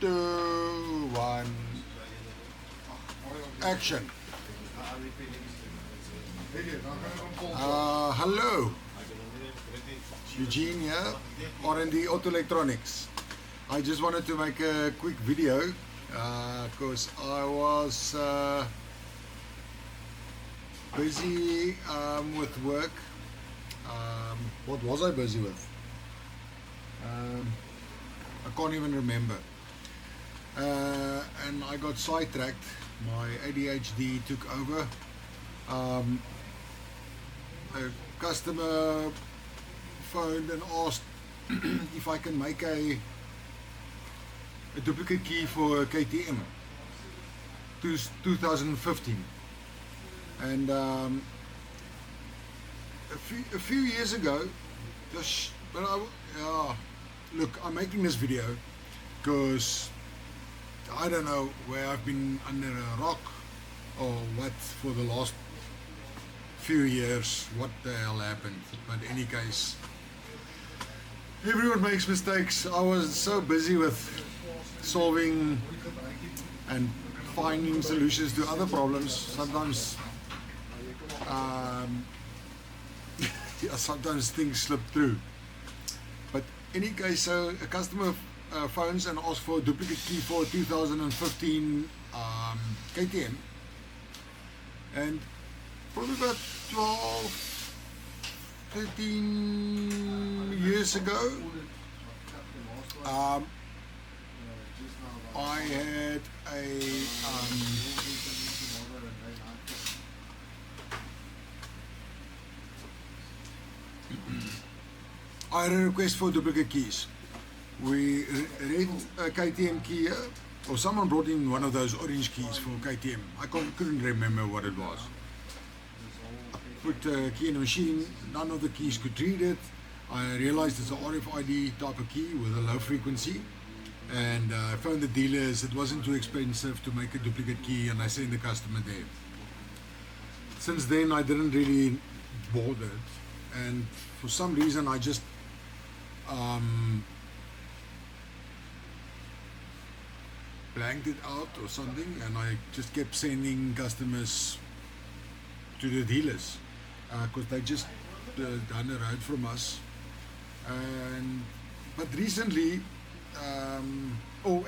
2, 1, action. Hello, Eugene here, R&D Auto Electronics. I just wanted to make a quick video because I was busy with work. What was I busy with? I can't even remember. And I got sidetracked. My ADHD took over. A customer phoned and asked if I can make a duplicate key for KTM 2015. And a few years ago, look, I'm making this video because I don't know where I've been under a rock or what for the last few years, what the hell happened. But in any case, everyone makes mistakes. I was so busy with solving and finding solutions to other problems. Sometimes sometimes things slip through. But in any case, so a customer phones and asks for a duplicate key for 2015 KTM, and probably about 12, 13 years ago, I had a request for duplicate keys. We read KTM KEY, or someone brought in one of those orange keys for KTM. I couldn't remember what it was. I put a key in the machine, none of the keys could read it. I realized it's an RFID type of key with a low frequency, and I phoned the dealers. It wasn't too expensive to make a duplicate key, and I sent the customer there. Since then I didn't really bother, and for some reason I just blanked it out or something, and I just kept sending customers to the dealers because they just down the road from us. But recently,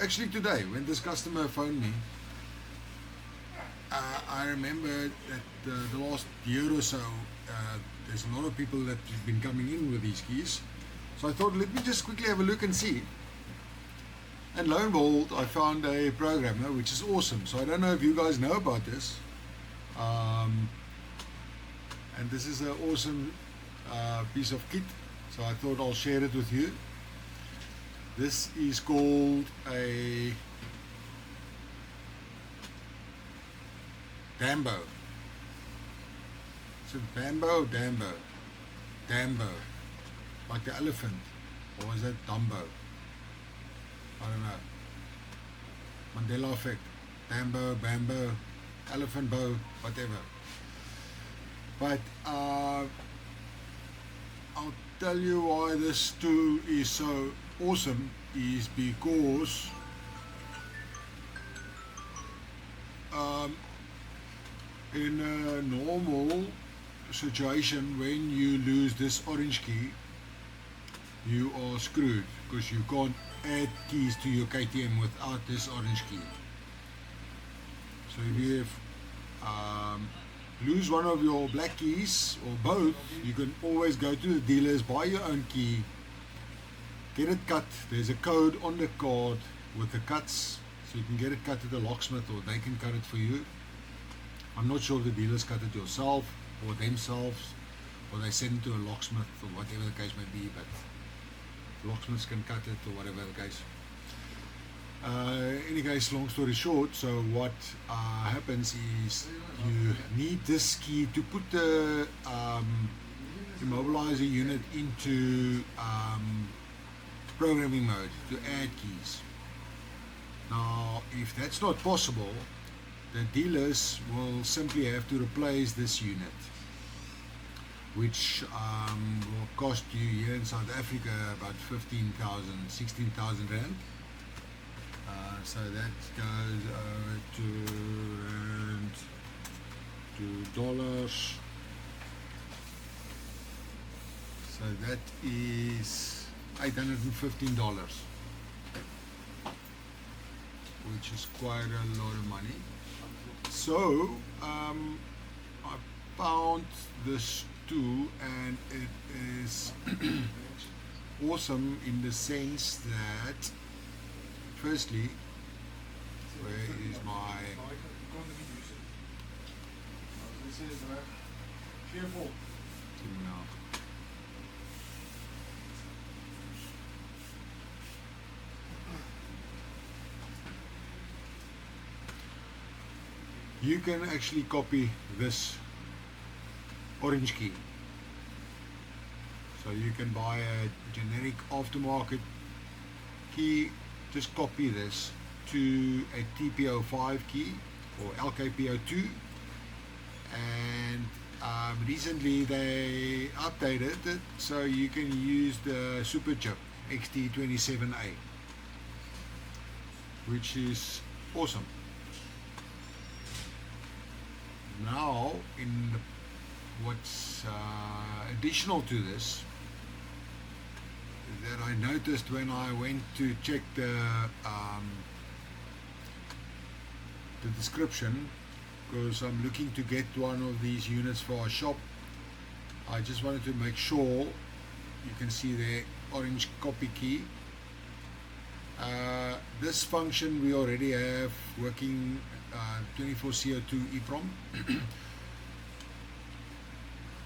actually today, when this customer phoned me, I remember that the last year or so, there's a lot of people that have been coming in with these keys. So I thought, let me just quickly have a look and see. And lo and behold, I found a programmer, which is awesome. So I don't know if you guys know about this. And this is an awesome piece of kit. So I thought I'll share it with you. This is called a Dambo. Is it Bambo? Dambo. Like the elephant. Or is that Dumbo? I don't know. Mandela effect. Dambo, Bambo, elephant bow, whatever. But I'll tell you why this tool is so awesome is because in a normal situation, when you lose this orange key, you are screwed because you can't add keys to your KTM without this orange key. So if you lose one of your black keys or both, you can always go to the dealers, buy your own key, get it cut. There's a code on the card with the cuts, so you can get it cut at the locksmith or they can cut it for you. I'm not sure if the dealers cut it yourself or themselves, or they send it to a locksmith or whatever the case may be, but locksmiths can cut it or whatever the case. Any case, long story short, so what happens is you need this key to put the immobilizer unit into programming mode to add keys. Now, if that's not possible, the dealers will simply have to replace this unit, which will cost you here in South Africa about 15,000, 16,000 rand. So that goes over to $2. So that is $815, which is quite a lot of money. So I found this tool, and it is awesome in the sense that, firstly, where is my now? You can actually copy this orange key. So you can buy a generic aftermarket key, just copy this to a TP05 key or LKP02, and recently they updated it so you can use the super chip XT27A, which is awesome. Now, what's additional to this that I noticed when I went to check the description, because I'm looking to get one of these units for our shop. I just wanted to make sure you can see the orange copy key. This function we already have working, 24 CO2 EEPROM.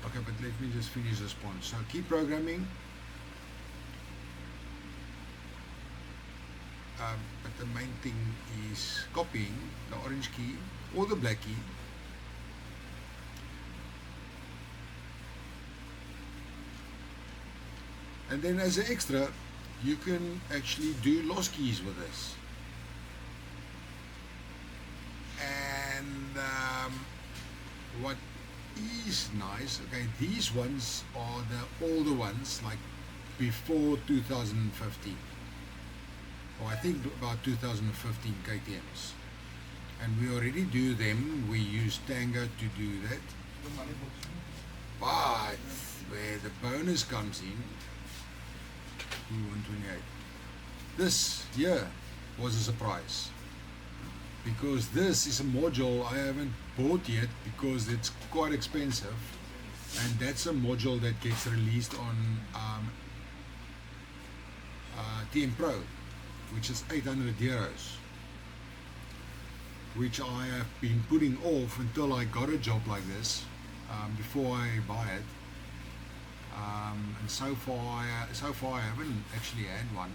Okay, but let me just finish this point. So key programming, but the main thing is copying the orange key or the black key, and then as an extra you can actually do loss keys with this. And what is nice, okay, these ones are the older ones, like before 2015, or I think about 2015 KTMs, and we already do them. We use Tango to do that, but where the bonus comes in, 128, this here was a surprise, because this is a module I haven't bought yet because it's quite expensive, and that's a module that gets released on TM Pro, which is 800 euros, which I have been putting off until I got a job like this before I buy it. And so far I haven't actually had one,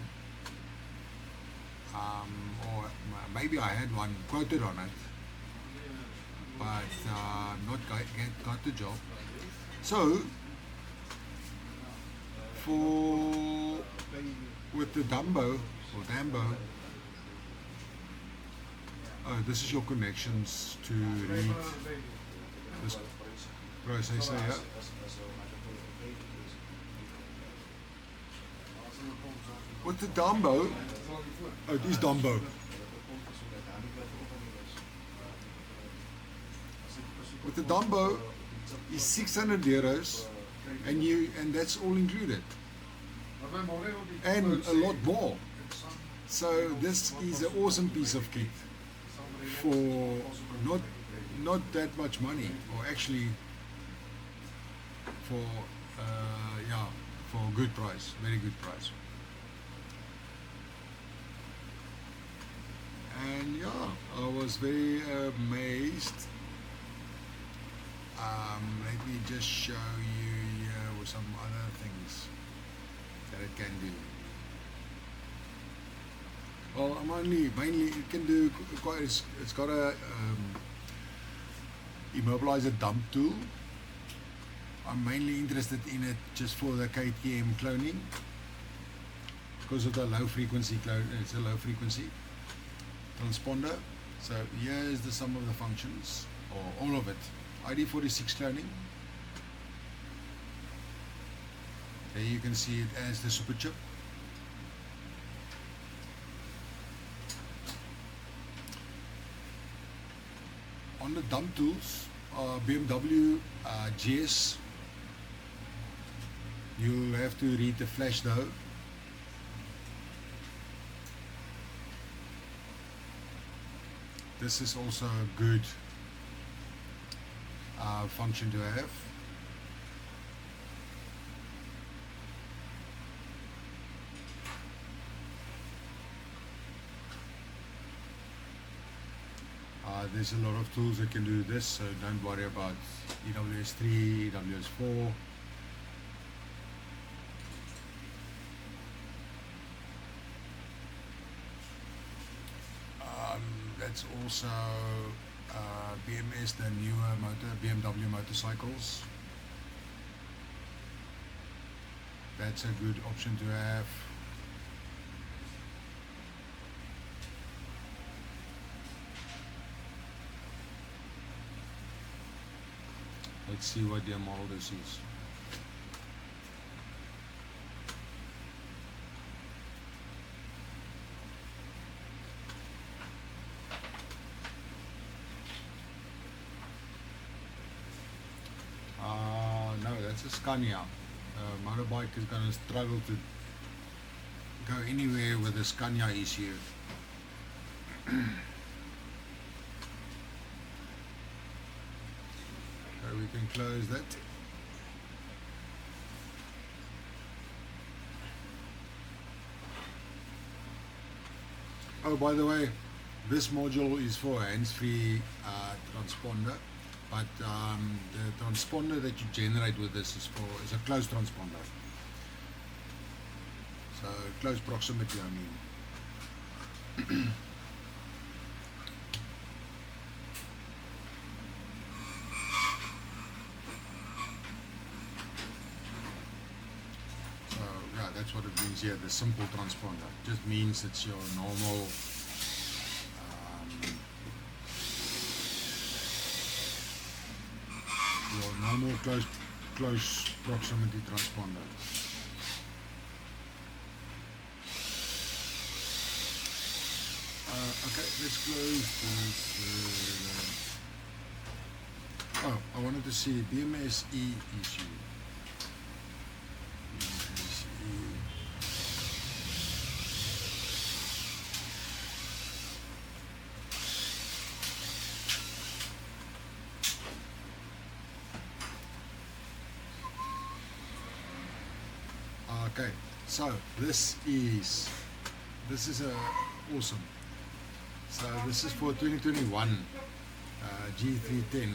or maybe I had one quoted on it, but not got the job. So with the Dumbo or Dambo, this is your connections to read this processor here. With the Dumbo, it is Dumbo. With the Dumbo is 600 euros, and that's all included, and a lot more. So this is an awesome piece of kit for not that much money, or actually for for a good price, very good price. And yeah, I was very amazed. Let me just show you here with some other things that it can do. Well, mainly it can do quite. It's got a immobilizer dump tool. I'm mainly interested in it just for the KTM cloning because of the low frequency clone. It's a low frequency transponder. So here's the sum of the functions, or all of it. ID46 cloning. There you can see it as the super chip. on the dump tools, BMW GS, you'll have to read the flash though. This is also a good function to have. There's a lot of tools that can do this, so don't worry about EWS3, EWS4. That's also BMS, the newer BMW motorcycles. That's a good option to have. Let's see what their model this is. No, that's a Scania. Motorbike is going to struggle to go anywhere with a Scania issue. So we can close that. Oh, by the way, this module is for hands-free transponder, but the transponder that you generate with this is a close transponder. So close proximity, I mean. That's what it means here, the simple transponder. Just means it's your normal close proximity transponder. Okay, let's close this. Oh, I wanted to see BMSE issue. Okay, so this is awesome. So this is for 2021 G310.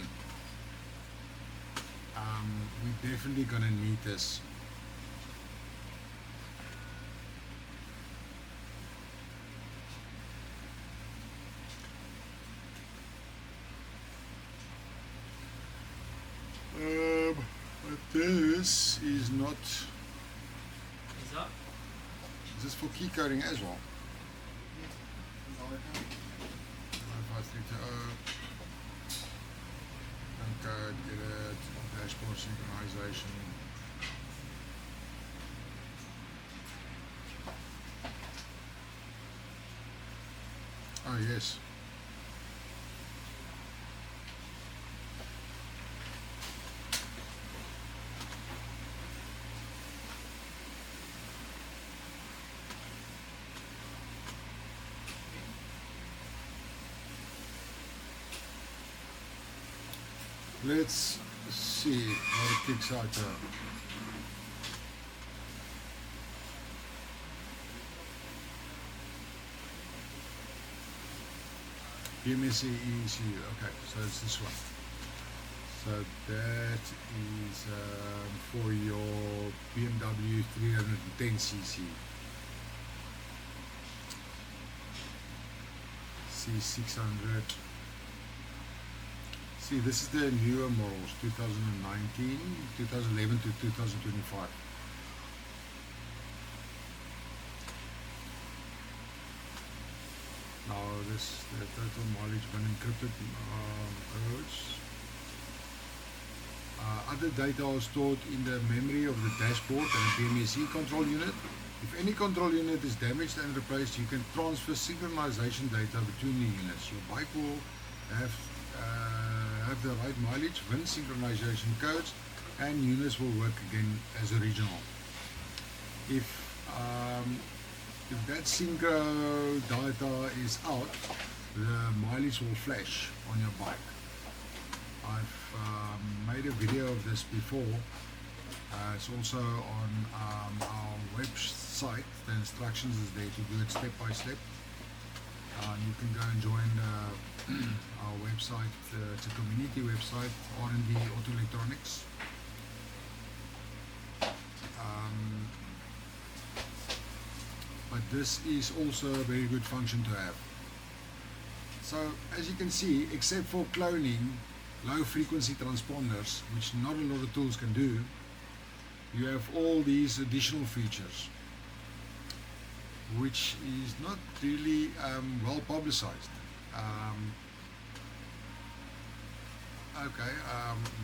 We're definitely gonna need this. But this is not. Is this for key coding as well? 9530. Code, edit, dashboard synchronization. Oh yes. Let's see what it kicks out there. BMSE ECU, okay, so it's this one. So that is for your BMW 310cc. C600. See, this is the newer models, 2019, 2011 to 2025. Now this, the total mileage when encrypted codes. Other data are stored in the memory of the dashboard and a BMSE control unit. If any control unit is damaged and replaced, you can transfer synchronization data between the units. Your bike will have have the right mileage, VIN synchronization codes, and units will work again as original. If that synchro data is out, the mileage will flash on your bike. I've made a video of this before. It's also on our website. The instructions is there to do it step by step. You can go and join our website. It's a community website, R&D Auto Electronics. But this is also a very good function to have. So as you can see, except for cloning low frequency transponders, which not a lot of tools can do, you have all these additional features, which is not really well publicized.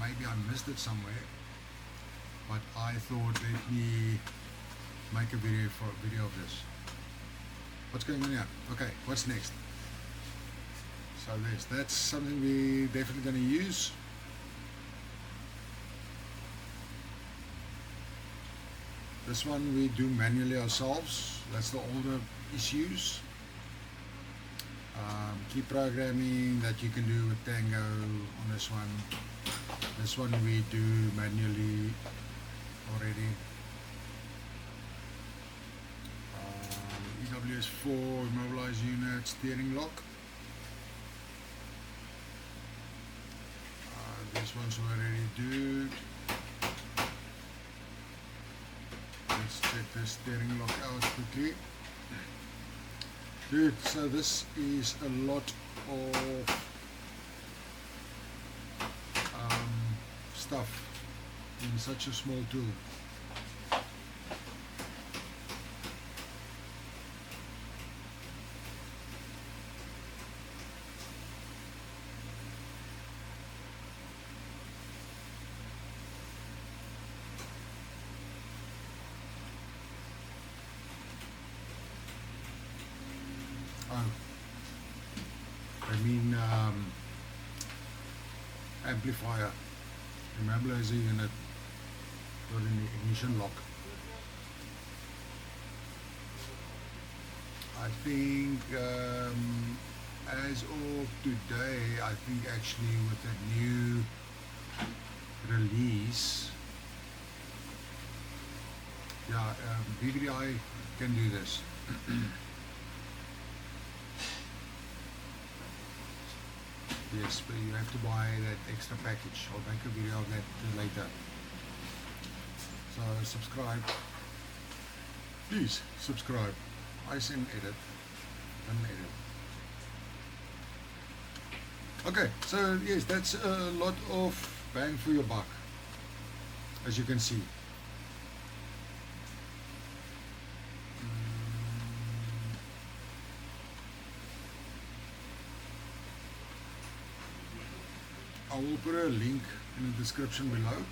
Maybe I missed it somewhere, but I thought let me make a video of this. What's going on here? Okay, what's next? So that's something we're definitely going to use. This one we do manually ourselves. That's the older issues. Key programming that you can do with Tango on this one. This one we do manually already. EWS4 immobilized unit, steering lock. This one's already do. Let's check the steering lock out quickly. Dude, so this is a lot of stuff in such a small tool. Amplifier, immobilizer unit for the ignition lock. I think as of today, I think actually with the new release, BVDI can do this. Yes, but you have to buy that extra package. I'll make a video of that later. So subscribe. Please subscribe. I send edit. Okay, so yes, that's a lot of bang for your buck, as you can see. I will put a link in the description below,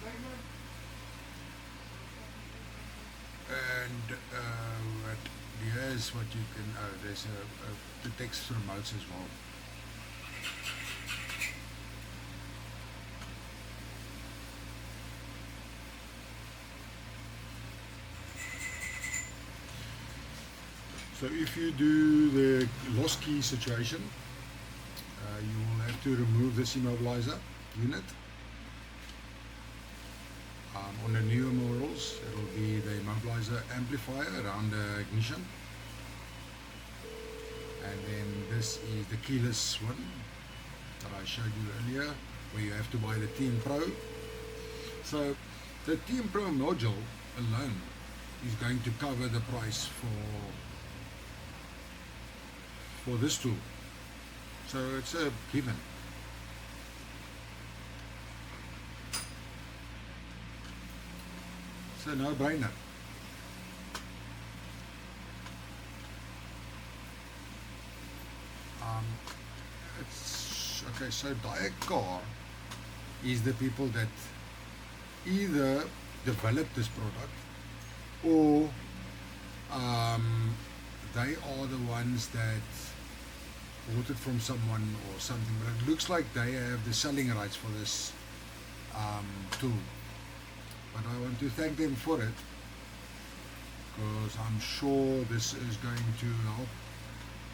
and here's what you can, there's the text remotes as well. So if you do the lost key situation, you will have to remove this immobilizer unit. On the newer models, it will be the immobilizer amplifier around the ignition, and then this is the keyless one that I showed you earlier, where you have to buy the TM Pro. So the TM Pro module alone is going to cover the price for this tool. So it's a given. It's a no-brainer. It's okay. So Diagcar is the people that either developed this product, or they are the ones that bought it from someone or something, but it looks like they have the selling rights for this tool. But I want to thank them for it, because I'm sure this is going to help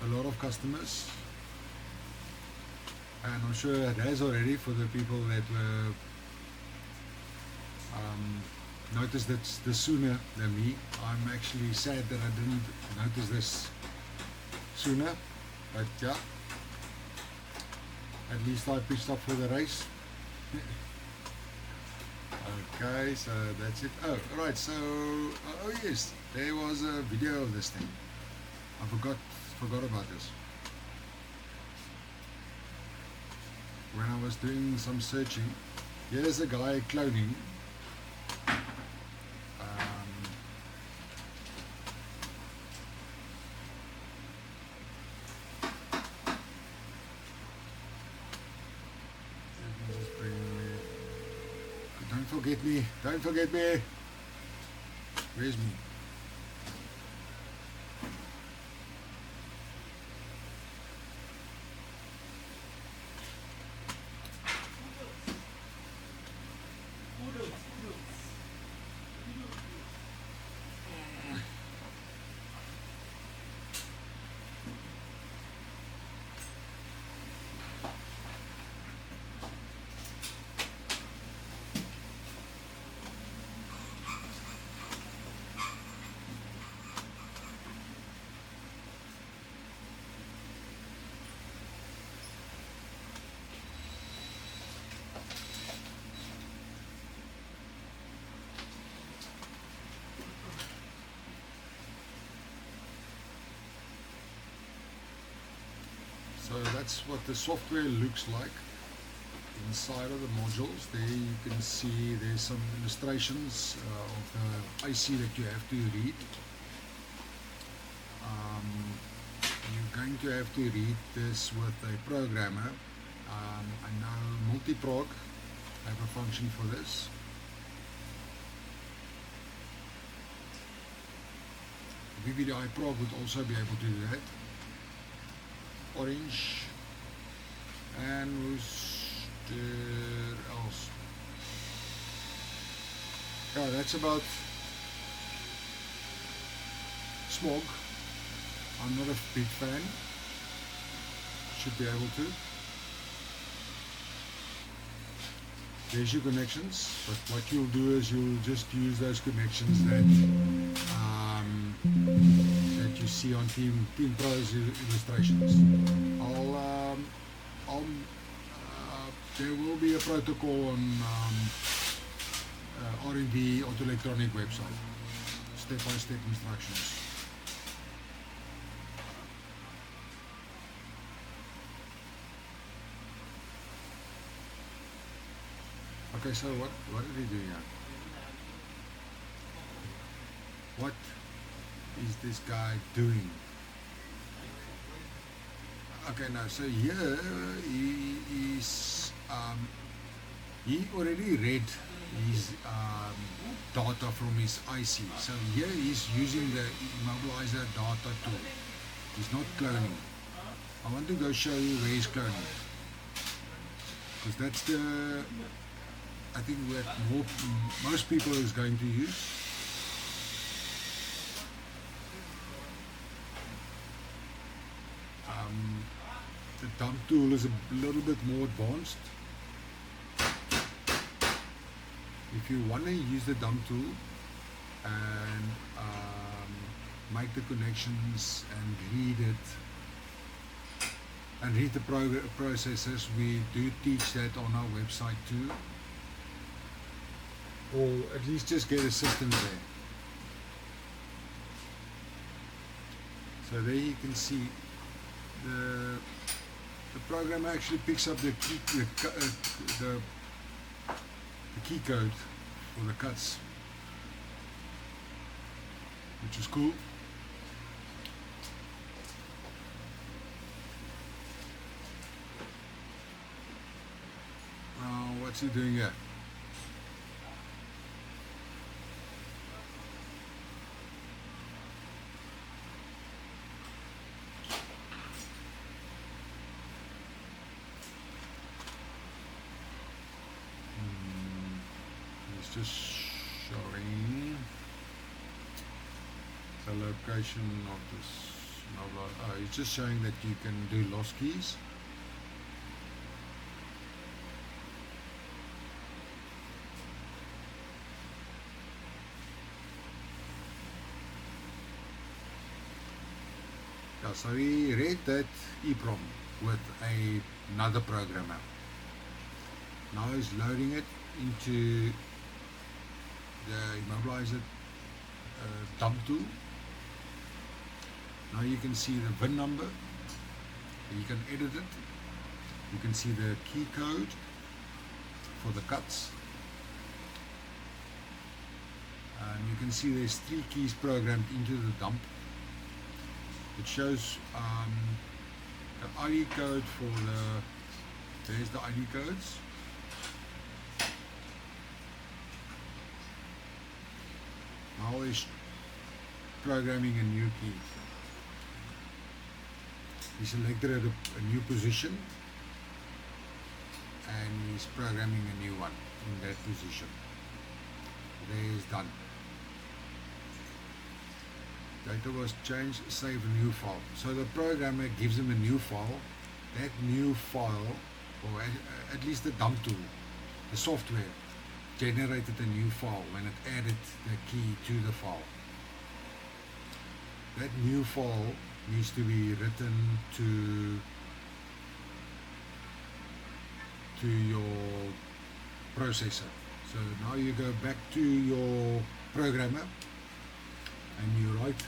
a lot of customers, and I'm sure it has already for the people that were noticed this sooner than me. I'm actually sad that I didn't notice this sooner, but yeah, at least I pitched up for the race. Okay, so that's it. Oh, right, so oh yes, there was a video of this thing. I forgot about this. When I was doing some searching, here's a guy cloning don't forget me. Where's me? So that's what the software looks like inside of the modules. There you can see there's some illustrations of the IC that you have to read. You're going to have to read this with a programmer. I know multiprog have a function for this. VVDI Prog would also be able to do that. Orange, and who's there else? Yeah, that's about smog. I'm not a big fan. Should be able to. There's your connections, but what you'll do is you'll just use those connections that you see on Team Pro's illustrations. There will be a protocol on R&D Auto Electronic website, step-by-step instructions. Okay, so what did he do here? What is this guy doing? Okay, now so here he is he already read his data from his IC. So here he's using the immobilizer data tool. He's not cloning. I want to go show you where he's cloning, because that's the, I think, what most people is going to use. The dump tool is a little bit more advanced. If you want to use the dump tool and make the connections and read it and read the processes, we do teach that on our website too, or at least just get a system there. So there you can see the program actually picks up the key code for the cuts, which is cool. Now what's he doing here? just showing the location of this. Oh, it's just showing that you can do lost keys. Yeah, so we read that EEPROM with another programmer. Now he's loading it into the immobilizer dump tool. Now you can see the VIN number, you can edit it, you can see the key code for the cuts, and you can see there's 3 keys programmed into the dump. It shows the ID code for there's the ID codes. Now he's programming a new key. He selected a new position and he's programming a new one in that position. There is done. Data was changed, save a new file. So the programmer gives him a new file. That new file, or at least the dump tool, the software, generated a new file when it added the key to the file. That new file needs to be written to your processor. So now you go back to your programmer and you write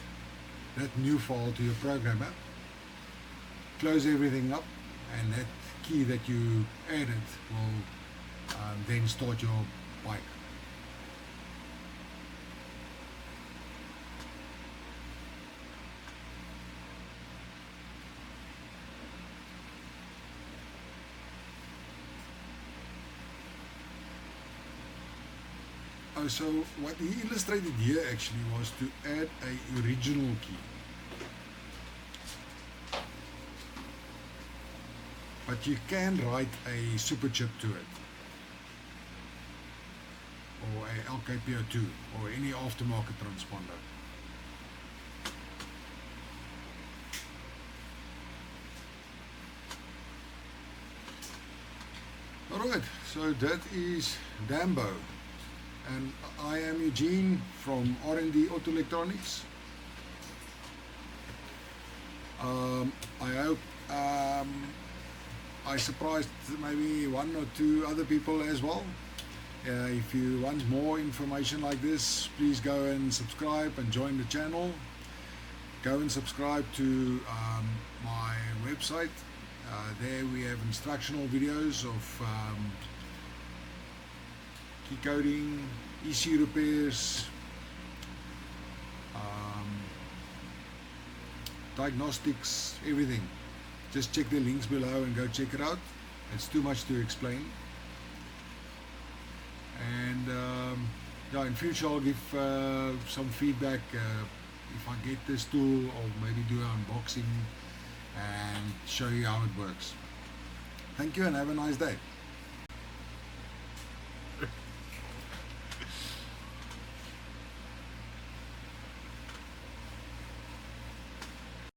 that new file to your programmer, close everything up, and that key that you added will then start your bike. So what he illustrated here actually was to add a original key, but you can write a super chip to it, or a LKPO2 or any aftermarket transponder. Alright, so that is Dambo. And I am Eugene from R&D Auto Electronics. I hope I surprised maybe 1 or 2 other people as well. If you want more information like this, please go and subscribe and join the channel. Go and subscribe to my website. There we have instructional videos of key coding, ECU repairs, diagnostics, everything. Just check the links below and go check it out. It's too much to explain. And yeah, in future I'll give some feedback if I get this tool, or maybe do an unboxing and show you how it works. Thank you and have a nice day.